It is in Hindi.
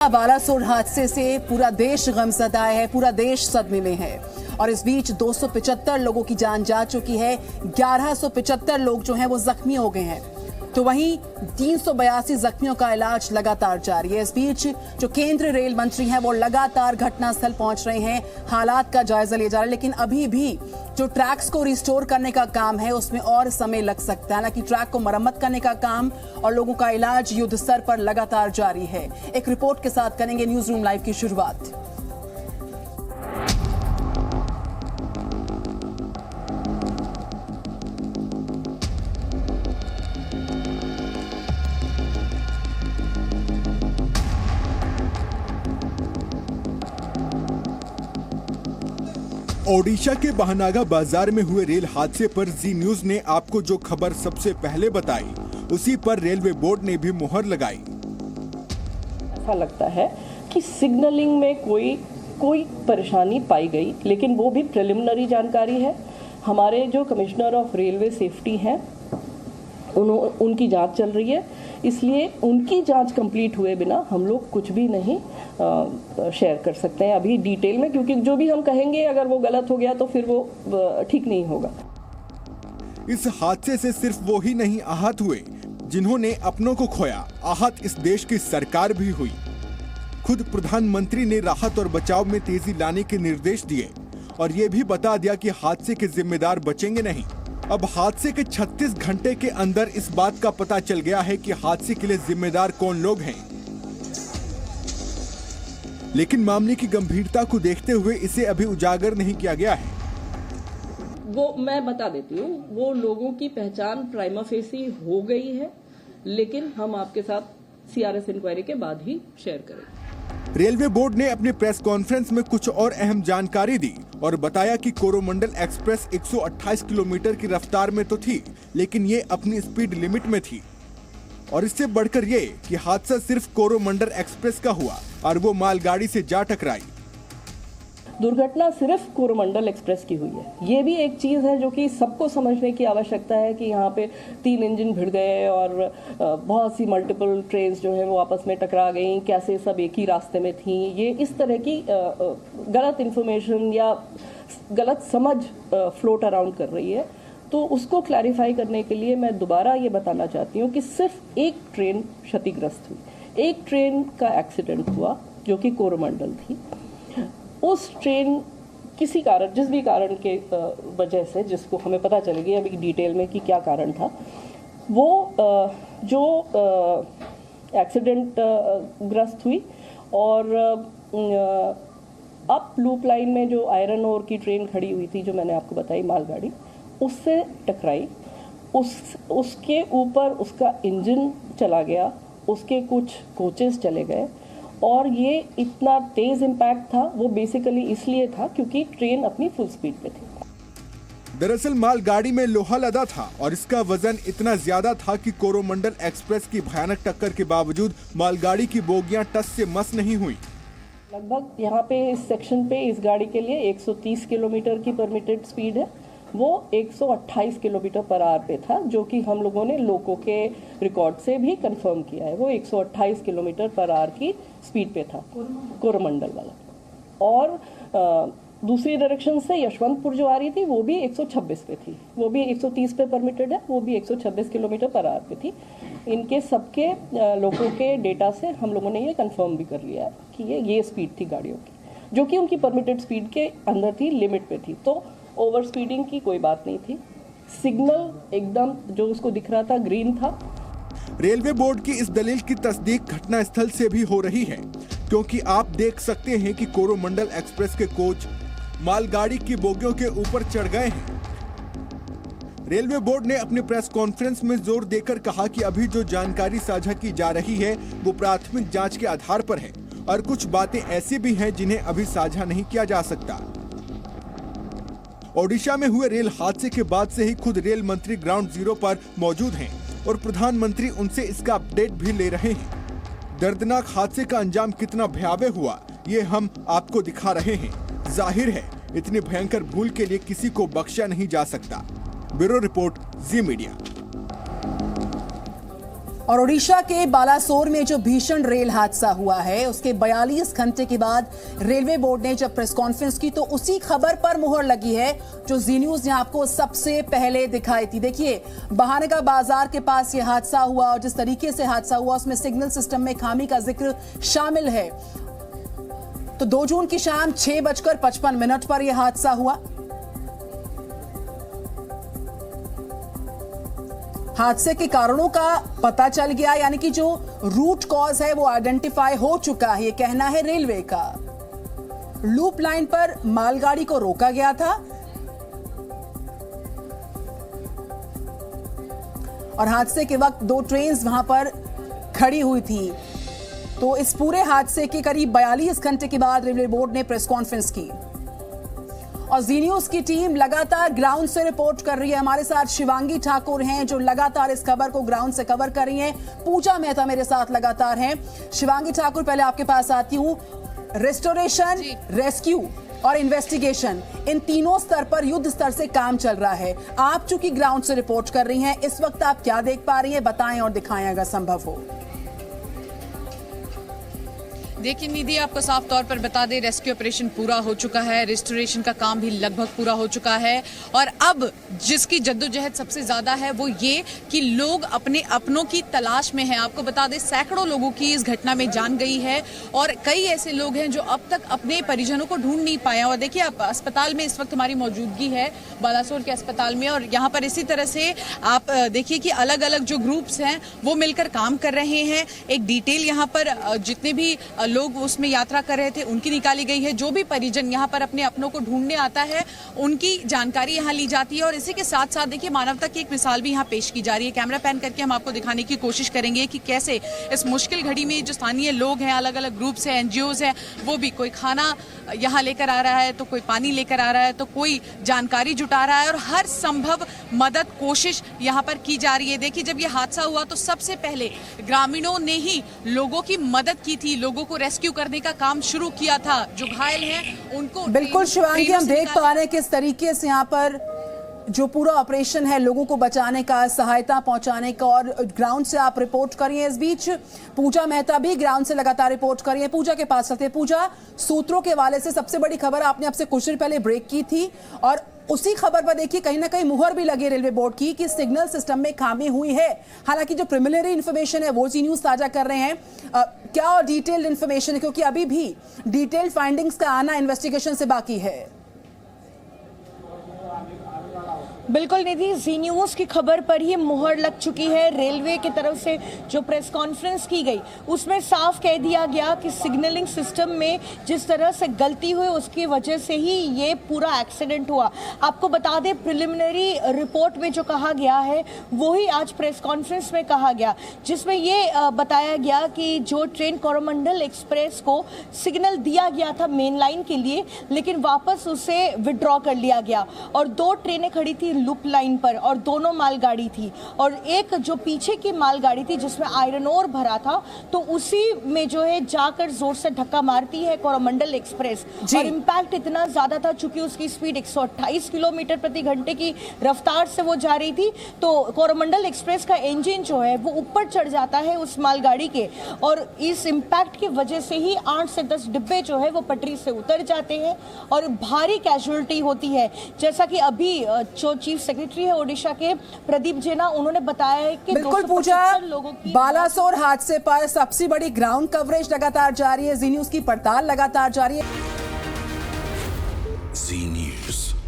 बालासोर हादसे से पूरा देश गमज़दा है, पूरा देश सदमे में है और इस बीच 275 लोगों की जान जा चुकी है। 1175 लोग जो हैं वो जख्मी हो गए हैं, तो वहीं 382 जख्मियों का इलाज लगातार जारी है। इस बीच जो केंद्रीय रेल मंत्री हैं वो लगातार घटनास्थल पहुंच रहे हैं, हालात का जायजा लिए जा रहे हैं, लेकिन अभी भी जो ट्रैक्स को रिस्टोर करने का काम है उसमें और समय लग सकता है। हालांकि ट्रैक को मरम्मत करने का काम और लोगों का इलाज युद्ध स्तर पर लगातार जारी है। एक रिपोर्ट के साथ करेंगे न्यूज रूम लाइव की शुरुआत। ओडिशा के बहनागा बाजार में हुए रेल हादसे पर जी न्यूज ने आपको जो खबर सबसे पहले बताई, उसी पर रेलवे बोर्ड ने भी मुहर लगाई। ऐसा लगता है कि सिग्नलिंग में कोई परेशानी पाई गई, लेकिन वो भी प्रिलिमिनरी जानकारी है। हमारे जो कमिश्नर ऑफ रेलवे सेफ्टी हैं उनकी जांच चल रही है, इसलिए उनकी जांच कंप्लीट हुए बिना हम लोग कुछ भी नहीं शेयर कर सकते हैं अभी डिटेल में, क्योंकि जो भी हम कहेंगे अगर वो गलत हो गया तो फिर वो ठीक नहीं होगा। इस हादसे से सिर्फ वो ही नहीं आहत हुए जिन्होंने अपनों को खोया, आहत इस देश की सरकार भी हुई। खुद प्रधानमंत्री ने राहत और बचाव में तेजी लाने के निर्देश दिए और ये भी बता दिया कि हादसे के जिम्मेदार बचेंगे नहीं। अब हादसे के 36 घंटे के अंदर इस बात का पता चल गया है कि हादसे के लिए जिम्मेदार कौन लोग हैं, लेकिन मामले की गंभीरता को देखते हुए इसे अभी उजागर नहीं किया गया है। वो मैं बता देती हूँ, वो लोगों की पहचान प्राइमा फेसी हो गई है, लेकिन हम आपके साथ सीआरएस इंक्वायरी के बाद ही शेयर करेंगे। रेलवे बोर्ड ने अपने प्रेस कॉन्फ्रेंस में कुछ और अहम जानकारी दी और बताया कि कोरोमंडल एक्सप्रेस 128 किलोमीटर की रफ्तार में तो थी, लेकिन ये अपनी स्पीड लिमिट में थी। और इससे बढ़कर ये कि हादसा सिर्फ कोरोमंडल एक्सप्रेस का हुआ और वो मालगाड़ी से जा टकराई। दुर्घटना सिर्फ कोरोमंडल एक्सप्रेस की हुई है। ये भी एक चीज़ है जो कि सबको समझने की आवश्यकता है कि यहाँ पे 3 इंजन भिड़ गए और बहुत सी मल्टीपल ट्रेन्स जो है वो आपस में टकरा गई, कैसे सब एक ही रास्ते में थी। ये इस तरह की गलत इन्फॉर्मेशन या गलत समझ फ्लोट अराउंड कर रही है, तो उसको क्लैरिफाई करने के लिए मैं दोबारा ये बताना चाहती हूँ कि सिर्फ एक ट्रेन क्षतिग्रस्त हुई, एक ट्रेन का एक्सीडेंट हुआ जो कि कोरोमंडल थी। उस ट्रेन किसी कारण, जिस भी कारण के वजह से, जिसको हमें पता चलेगी अभी डिटेल में कि क्या कारण था, वो जो एक्सीडेंट ग्रस्त हुई और अप लूप लाइन में जो आयरन ओर की ट्रेन खड़ी हुई थी, जो मैंने आपको बताई मालगाड़ी, उससे टकराई। उसके ऊपर उसका इंजन चला गया, उसके कुछ कोचेस चले गए और ये इतना तेज इम्पैक्ट था वो बेसिकली इसलिए था क्योंकि ट्रेन अपनी फुल स्पीड पे थी। दरअसल मालगाड़ी में लोहा लदा था और इसका वजन इतना ज्यादा था कि कोरोमंडल एक्सप्रेस की भयानक टक्कर के बावजूद मालगाड़ी की बोगियां टस से मस नहीं हुई। लगभग यहाँ पे इस सेक्शन पे इस गाड़ी के लिए 130 किलोमीटर की परमिटेड स्पीड है, वो 128 किलोमीटर पर आवर पे था, जो कि हम लोगों ने लोगों के रिकॉर्ड से भी कंफर्म किया है। वो 128 किलोमीटर पर आवर की स्पीड पे था कोरोमंडल वाला। और दूसरी डायरेक्शन से यशवंतपुर जो आ रही थी वो भी 126 पे थी, वो भी 130 पे परमिटेड है, वो भी 126 किलोमीटर पर आवर पे थी। इनके सबके लोगों के डेटा से हम लोगों ने ये कंफर्म भी कर लिया है कि ये स्पीड थी गाड़ियों की, जो कि उनकी परमिटेड स्पीड के अंदर थी, लिमिट पे थी। तो ओवर स्पीडिंग की कोई बात नहीं थी। सिग्नल एकदम जो उसको दिख रहा था ग्रीन था। रेलवे बोर्ड की इस दलील की तस्दीक घटना स्थल से भी हो रही है, क्योंकि आप देख सकते हैं कि कोरोमंडल एक्सप्रेस के कोच मालगाड़ी की बोगियों के ऊपर चढ़ गए हैं। रेलवे बोर्ड ने अपने प्रेस कॉन्फ्रेंस में जोर देकर कहा कि अभी जो जानकारी साझा की जा रही है वो प्राथमिक जांच के आधार पर है और कुछ बातें ऐसी भी हैं जिन्हें अभी साझा नहीं किया जा सकता। ओडिशा में हुए रेल हादसे के बाद से ही खुद रेल मंत्री ग्राउंड जीरो पर मौजूद हैं और प्रधानमंत्री उनसे इसका अपडेट भी ले रहे हैं। दर्दनाक हादसे का अंजाम कितना भयावह हुआ ये हम आपको दिखा रहे हैं। जाहिर है इतनी भयंकर भूल के लिए किसी को बख्शा नहीं जा सकता। ब्यूरो रिपोर्ट, जी मीडिया। और ओडिशा के बालासोर में जो भीषण रेल हादसा हुआ है उसके 42 घंटे के बाद रेलवे बोर्ड ने जब प्रेस कॉन्फ्रेंस की तो उसी खबर पर मुहर लगी है जो जी न्यूज ने आपको सबसे पहले दिखाई थी। देखिए, बहाने का बाजार के पास यह हादसा हुआ और जिस तरीके से हादसा हुआ उसमें सिग्नल सिस्टम में खामी का जिक्र शामिल है। तो 2 जून की शाम 6:55 पर यह हादसा हुआ। हादसे के कारणों का पता चल गया, यानी कि जो रूट कॉज है वो आइडेंटिफाई हो चुका है, ये कहना है रेलवे का। लूप लाइन पर मालगाड़ी को रोका गया था और हादसे के वक्त 2 ट्रेन्स वहां पर खड़ी हुई थी। तो इस पूरे हादसे के करीब 42 घंटे के बाद रेलवे बोर्ड ने प्रेस कॉन्फ्रेंस की और जी न्यूज की टीम लगातार ग्राउंड से रिपोर्ट कर रही है। हमारे साथ शिवांगी ठाकुर हैं जो लगातार इस खबर को ग्राउंड से कवर कर रही हैं। पूजा मेहता मेरे साथ लगातार हैं। शिवांगी ठाकुर, पहले आपके पास आती हूं। रेस्टोरेशन, रेस्क्यू और इन्वेस्टिगेशन, इन तीनों स्तर पर युद्ध स्तर से काम चल रहा है। आप चूंकि ग्राउंड से रिपोर्ट कर रही हैं, इस वक्त आप क्या देख पा रही हैं, बताएं और दिखाएं अगर संभव हो। देखिए निधि, आपको साफ तौर पर बता दें, रेस्क्यू ऑपरेशन पूरा हो चुका है, रेस्टोरेशन का काम भी लगभग पूरा हो चुका है और अब जिसकी जद्दोजहद सबसे ज्यादा है वो ये कि लोग अपने अपनों की तलाश में हैं। आपको बता दें, सैकड़ों लोगों की इस घटना में जान गई है और कई ऐसे लोग हैं जो अब तक अपने परिजनों को ढूंढ नहीं पाए। और देखिए, आप अस्पताल में इस वक्त हमारी मौजूदगी है, बालासोर के अस्पताल में, और यहाँ पर इसी तरह से आप देखिए कि अलग अलग जो ग्रुप्स हैं वो मिलकर काम कर रहे हैं। एक डिटेल यहाँ पर जितने भी लोग उसमें यात्रा कर रहे थे उनकी निकाली गई है। जो भी परिजन यहाँ पर अपने अपनों को ढूंढने आता है उनकी जानकारी यहाँ ली जाती है और इसी के साथ साथ देखिए मानवता की एक मिसाल भी यहाँ पेश की जा रही है। कैमरा पैन करके हम आपको दिखाने की कोशिश करेंगे कि कैसे इस मुश्किल घड़ी में जो स्थानीय लोग हैं, अलग अलग ग्रुप्स हैं, एनजीओज हैं, वो भी कोई खाना यहाँ लेकर आ रहा है तो कोई पानी लेकर आ रहा है तो कोई जानकारी जुटा रहा है और हर संभव मदद कोशिश यहाँ पर की जा रही है। देखिए, जब ये हादसा हुआ तो सबसे पहले ग्रामीणों ने ही लोगों की मदद की थी, लोगों को रेस्क्यू करने का काम शुरू किया था। जो घायल हैं उनको बिल्कुल शिवांगी, हम देख पा रहे हैं किस तरीके से यहाँ पर जो पूरा ऑपरेशन है लोगों को बचाने का, सहायता पहुंचाने का, और ग्राउंड से आप रिपोर्ट करिए। इस बीच पूजा मेहता भी ग्राउंड से लगातार रिपोर्ट करिए। पूजा के पास चलते हैं। पूजा, सूत्रों के हवाले से सबसे बड़ी खबर आपने आपसे कुछ देर पहले ब्रेक की थी और उसी खबर पर देखिए कहीं ना कहीं मुहर भी लगी रेलवे बोर्ड की कि सिग्नल सिस्टम में खामी हुई है। हालांकि जो प्रिलिमिनरी इंफॉर्मेशन है वो जी न्यूज ताजा कर रहे हैं। क्या और डिटेल्ड इंफॉर्मेशन है, क्योंकि अभी भी डिटेल्ड फाइंडिंग्स का आना इन्वेस्टिगेशन से बाकी है। बिल्कुल निधि, जी न्यूज की खबर पर ही मुहर लग चुकी है। रेलवे की तरफ से जो प्रेस कॉन्फ्रेंस की गई उसमें साफ कह दिया गया कि सिग्नलिंग सिस्टम में जिस तरह से गलती हुई उसकी वजह से ही ये पूरा एक्सीडेंट हुआ। आपको बता दें, प्रिलिमिनरी रिपोर्ट में जो कहा गया है वही आज प्रेस कॉन्फ्रेंस में कहा गया, जिसमें ये बताया गया कि जो ट्रेन कोरोमंडल एक्सप्रेस को सिग्नल दिया गया था मेन लाइन के लिए, लेकिन वापस उसे विड्रॉ कर लिया गया और 2 ट्रेनें खड़ी थी लूप लाइन पर और दोनों मालगाड़ी थी और एक जो पीछे की मालगाड़ी थी जिसमें आयरन ओर भरा था, तो उसी में जो है जाकर जोर से धक्का मारती है कोरोमंडल एक्सप्रेस और इम्पैक्ट इतना ज्यादा था, चूंकि उसकी स्पीड 128 किलोमीटर प्रति घंटे की रफ्तार से वो जा रही थी, तो कोरोमंडल एक्सप्रेस का इंजन जो है वो ऊपर चढ़ जाता है उस मालगाड़ी के और इस इम्पैक्ट की वजह से ही 8 से 10 डिब्बे जो है वो पटरी से उतर जाते हैं और भारी कैजुअलिटी होती है। जैसा कि अभी जो चीफ सेक्रेटरी है ओडिशा के प्रदीप जेना, उन्होंने बताया है कि बिल्कुल पूजा, बालासोर हादसे पर सबसे बड़ी ग्राउंड कवरेज लगातार जारी है, जी न्यूज की पड़ताल लगातार जारी है। जी न्यूज।